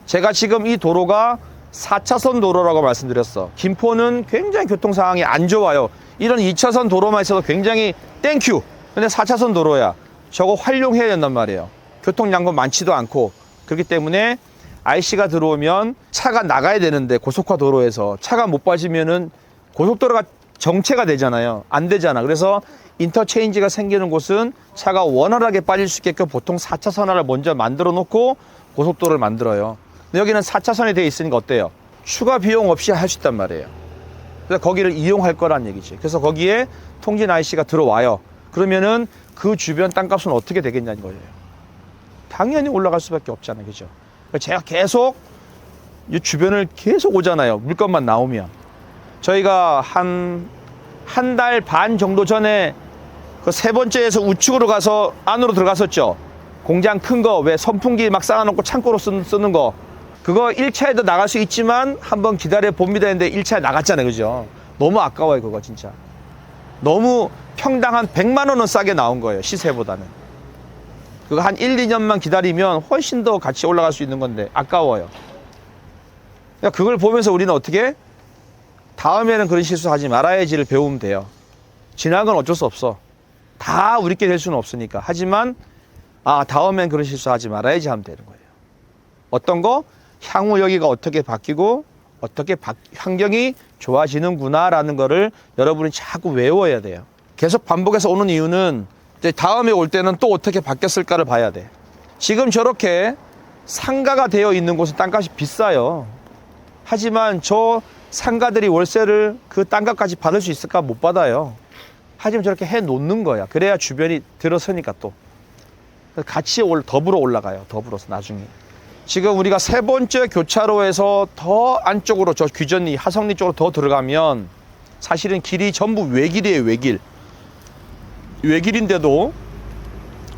제가 지금 이 도로가 4차선 도로라고 말씀드렸어. 김포는 굉장히 교통 상황이 안 좋아요. 이런 2차선 도로만 있어도 굉장히 땡큐. 근데 4차선 도로야. 저거 활용해야 된단 말이에요. 교통량도 많지도 않고. 그렇기 때문에 IC가 들어오면 차가 나가야 되는데 고속화 도로에서 차가 못 빠지면은 고속도로가 정체가 되잖아요. 안 되잖아. 그래서 인터체인지가 생기는 곳은 차가 원활하게 빠질 수 있게끔 보통 4차선을 먼저 만들어 놓고 고속도로를 만들어요. 근데 여기는 4차선이 되어 있으니까 어때요? 추가 비용 없이 할 수 있단 말이에요. 그래서 거기를 이용할 거란 얘기지. 그래서 거기에 통진 IC가 들어와요. 그러면은 그 주변 땅값은 어떻게 되겠냐는 거예요. 당연히 올라갈 수밖에 없잖아요. 그죠? 제가 계속 이 주변을 계속 오잖아요. 물건만 나오면. 저희가 한 달 반 정도 전에 그 세 번째에서 우측으로 가서 안으로 들어갔었죠. 공장 큰 거, 왜 선풍기 막 쌓아놓고 창고로 쓰는 거. 그거 1차에도 나갈 수 있지만 한번 기다려 봅니다 했는데 1차에 나갔잖아요. 그죠? 너무 아까워요. 그거 진짜. 너무 평당 한 100만 원은 싸게 나온 거예요. 시세보다는. 그거 한 1, 2년만 기다리면 훨씬 더 같이 올라갈 수 있는 건데 아까워요. 그러니까 그걸 보면서 우리는 어떻게? 다음에는 그런 실수하지 말아야지를 배우면 돼요. 지난 건 어쩔 수 없어. 다 우리께 될 수는 없으니까. 하지만 다음엔 그런 실수하지 말아야지 하면 되는 거예요. 어떤 거? 향후 여기가 어떻게 바뀌고 어떻게 환경이 좋아지는구나라는 거를 여러분이 자꾸 외워야 돼요. 계속 반복해서 오는 이유는 이제 다음에 올 때는 또 어떻게 바뀌었을까를 봐야 돼. 지금 저렇게 상가가 되어 있는 곳은 땅값이 비싸요. 하지만 저 상가들이 월세를 그 땅값까지 받을 수 있을까? 못 받아요. 하지만 저렇게 해 놓는 거야. 그래야 주변이 들어서니까 또 같이 더불어 올라가요. 더불어서 나중에. 지금 우리가 세 번째 교차로에서 더 안쪽으로 저 귀전리 하성리 쪽으로 더 들어가면 사실은 길이 전부 외길이에요. 외길. 외길인데도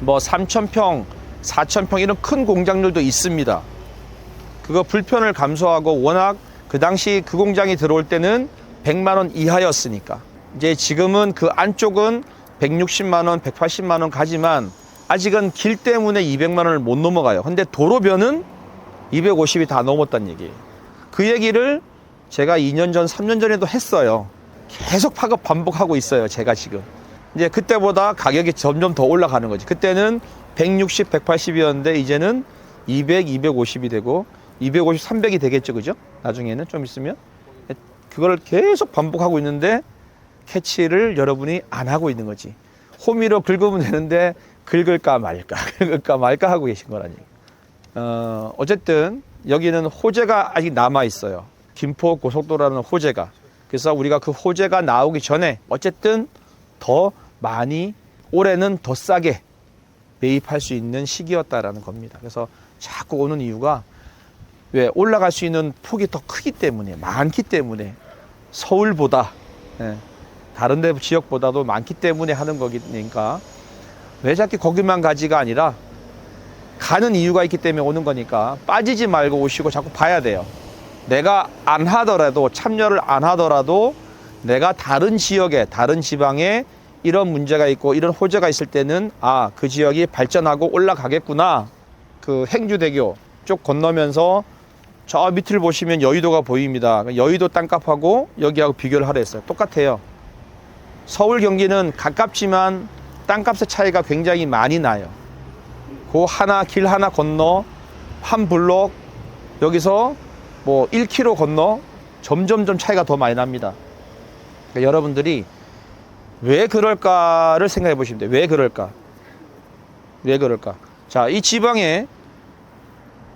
뭐 3,000평, 4,000평 이런 큰 공장들도 있습니다. 그거 불편을 감수하고 워낙 그 당시 그 공장이 들어올 때는 100만 원 이하였으니까. 이제 지금은 그 안쪽은 160만 원, 180만 원 가지만 아직은 길 때문에 200만 원을 못 넘어가요. 근데 도로변은 250이 다 넘었다는 얘기예요. 그 얘기를 제가 2년 전, 3년 전에도 했어요. 계속 반복하고 있어요. 제가 지금. 이제 그때보다 가격이 점점 더 올라가는 거지. 그때는 160, 180이었는데 이제는 200, 250이 되고 250, 300이 되겠죠. 그죠? 나중에는 좀 있으면. 그걸 계속 반복하고 있는데 캐치를 여러분이 안 하고 있는 거지. 호미로 긁으면 되는데 긁을까 말까 하고 계신 거라니. 어쨌든 여기는 호재가 아직 남아 있어요. 김포 고속도로라는 호재가. 그래서 우리가 그 호재가 나오기 전에 어쨌든 더 많이 올해는 더 싸게 매입할 수 있는 시기였다라는 겁니다. 그래서 자꾸 오는 이유가 왜 올라갈 수 있는 폭이 더 크기 때문에 많기 때문에 서울보다 다른 데 지역보다도 많기 때문에 하는 거니까 왜 자꾸 거기만 가지가 아니라 가는 이유가 있기 때문에 오는 거니까 빠지지 말고 오시고 자꾸 봐야 돼요. 내가 안 하더라도 참여를 안 하더라도 내가 다른 지역에 다른 지방에 이런 문제가 있고 이런 호재가 있을 때는 그 지역이 발전하고 올라가겠구나. 그 행주대교 쪽 건너면서 저 밑을 보시면 여의도가 보입니다. 여의도 땅값하고 여기하고 비교를 하라 했어요. 똑같아요. 서울 경기는 가깝지만 땅값의 차이가 굉장히 많이 나요. 그 길 하나 건너 한 블록 여기서 뭐 1km 건너 점점점 차이가 더 많이 납니다. 그러니까 여러분들이 왜 그럴까를 생각해 보시면 돼요. 왜 그럴까? 자, 이 지방에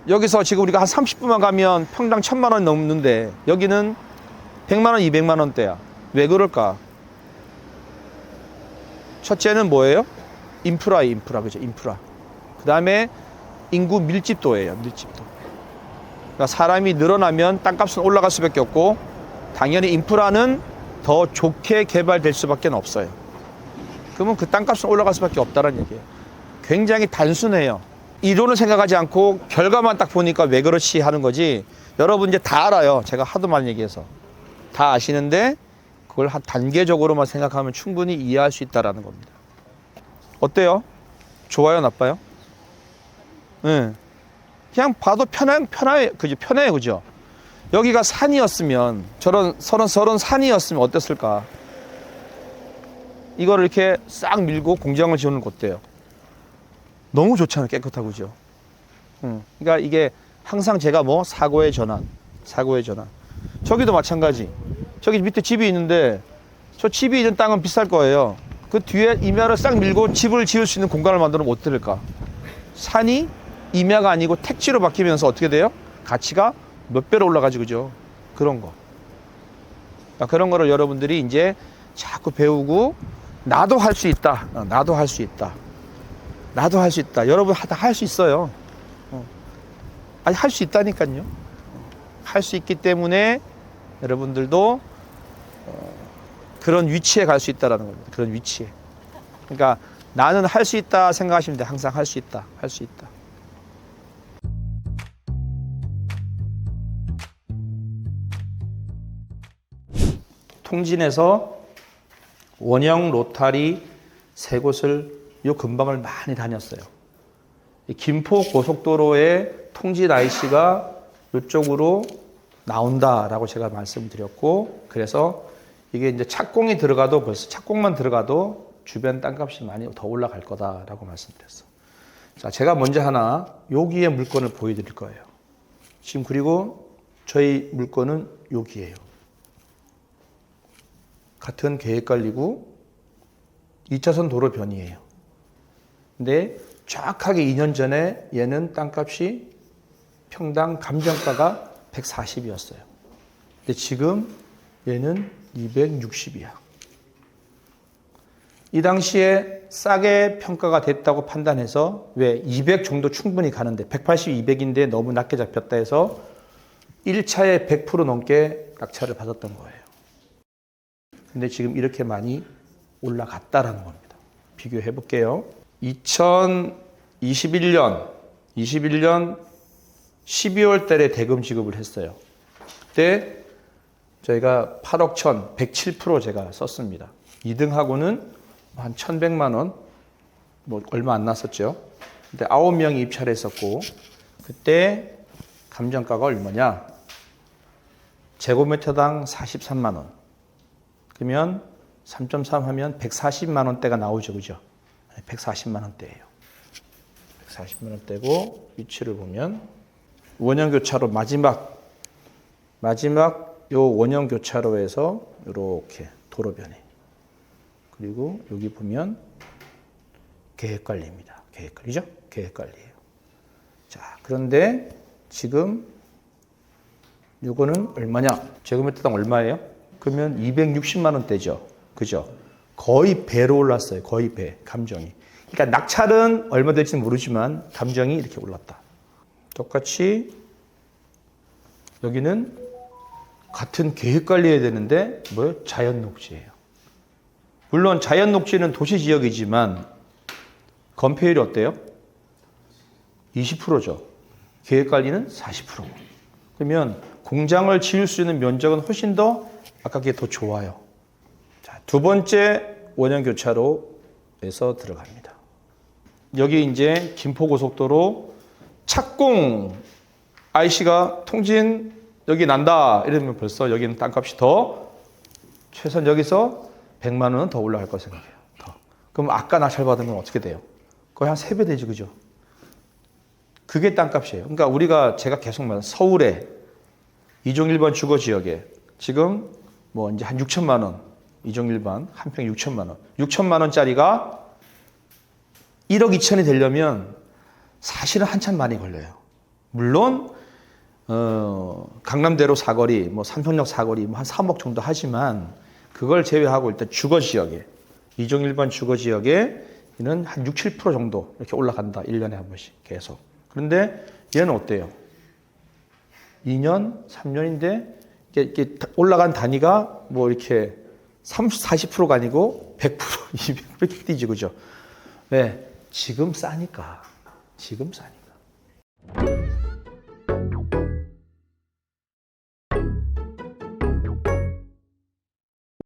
여기서 지금 우리가 한 30분만 가면 평당 1,000만 원 넘는데 여기는 100만 원, 200만 원대야. 왜 그럴까? 첫째는 뭐예요? 인프라. 그죠? 인프라. 그 다음에 인구 밀집도예요. 밀집도. 그러니까 사람이 늘어나면 땅값은 올라갈 수밖에 없고 당연히 인프라는 더 좋게 개발될 수밖에 없어요. 그러면 그 땅값은 올라갈 수밖에 없다는 얘기예요. 굉장히 단순해요. 이론을 생각하지 않고 결과만 딱 보니까 왜 그렇지 하는 거지. 여러분 이제 다 알아요. 제가 하도 많이 얘기해서. 다 아시는데 그걸 한 단계적으로만 생각하면 충분히 이해할 수 있다는 겁니다. 어때요? 좋아요? 나빠요? 그냥 봐도 편해, 그죠? 편해요, 그죠? 여기가 산이었으면, 저런 산이었으면 어땠을까? 이거를 이렇게 싹 밀고 공장을 지어놓은 거 어때요? 너무 좋잖아요, 깨끗하고, 그죠? 그러니까 이게 항상 제가 사고의 전환. 저기도 마찬가지. 저기 밑에 집이 있는데, 저 집이 있는 땅은 비쌀 거예요. 그 뒤에 임야를 싹 밀고 집을 지을 수 있는 공간을 만들면 어떨까? 산이 임야가 아니고 택지로 바뀌면서 어떻게 돼요? 가치가 몇 배로 올라가지, 그죠? 그런 거. 그러니까 그런 거를 여러분들이 이제 자꾸 배우고, 나도 할 수 있다. 나도 할 수 있다. 나도 할 수 있다. 여러분 다 할 수 있어요. 아니, 할 수 있다니까요. 할 수 있기 때문에 여러분들도 그런 위치에 갈 수 있다라는 겁니다. 그런 위치에. 그러니까 나는 할 수 있다 생각하시면 돼요. 항상 할 수 있다. 할 수 있다. 통진에서 원형 로타리 세 곳을 요 근방을 많이 다녔어요. 김포 고속도로의 통진 IC가 이쪽으로 나온다라고 제가 말씀드렸고, 그래서 이게 이제 착공이 들어가도 벌써 착공만 들어가도 주변 땅값이 많이 더 올라갈 거다라고 말씀드렸어. 자, 제가 먼저 하나 여기에 물건을 보여드릴 거예요. 지금 그리고 저희 물건은 여기에요. 같은 계획관리구 2차선 도로 변이에요. 근데 정확하게 2년 전에 얘는 땅값이 평당 감정가가 140이었어요. 근데 지금 얘는 260이야. 이 당시에 싸게 평가가 됐다고 판단해서, 왜 200 정도 충분히 가는데 180, 200인데 너무 낮게 잡혔다 해서 1차에 100% 넘게 낙찰을 받았던 거예요. 근데 지금 이렇게 많이 올라갔다라는 겁니다. 비교해 볼게요. 2021년 12월 달에 대금 지급을 했어요. 그때 저희가 8억 107% 제가 썼습니다. 2등하고는 한 1,100만 원, 얼마 안 났었죠. 근데 9명이 입찰을 했었고, 그때 감정가가 얼마냐? 제곱미터당 43만 원. 그러면 3.3 하면 140만 원대가 나오죠, 그죠? 140만 원대예요. 140만 원대고, 위치를 보면 원형 교차로 마지막 요 원형 교차로에서 이렇게 도로변에, 그리고 여기 보면 계획관리입니다. 계획관리죠? 계획관리예요. 자, 그런데 지금 요거는 얼마냐? 제곱미터당 얼마예요? 그러면 260만 원대죠. 그죠? 거의 배로 올랐어요. 거의 배, 감정이. 그러니까 낙찰은 얼마 될지는 모르지만 감정이 이렇게 올랐다. 똑같이 여기는 같은 계획 관리해야 되는데 뭐예요? 자연 녹지예요. 물론 자연 녹지는 도시 지역이지만 건폐율이 어때요? 20%죠. 계획 관리는 40%. 그러면 공장을 지을 수 있는 면적은 훨씬 더 아깝게 더 좋아요. 자, 두 번째 원형 교차로에서 들어갑니다. 여기 이제 김포고속도로 착공 IC가 통진 여기 난다 이러면 벌써 여기는 땅값이 더 최소한 여기서 100만 원은 더 올라갈 거 생각해요. 더. 그럼 아까 낙찰 받으면 어떻게 돼요? 거의 한 3배 되죠, 그죠? 그게 땅값이에요. 그러니까 우리가 제가 계속 말하는 서울에 이종 일반 주거 지역에 지금 뭐 이제 한 6천만 원, 이종 일반 한 평 6천만 원, 6천만 원짜리가 1억 2천이 되려면 사실은 한참 많이 걸려요. 물론 강남대로 사거리, 뭐 삼성역 사거리 뭐 한 3억 정도 하지만 그걸 제외하고 일단 주거 지역에 이종 일반 주거 지역에는 한 6, 7% 정도 이렇게 올라간다. 1년에 한 번씩 계속. 그런데 얘는 어때요? 2년, 3년인데 이게 올라간 단위가 뭐 이렇게 30, 40%가 아니고 100%, 200% 이렇게 뛰지, 그죠? 왜? 지금 싸니까. 지금 싸니까.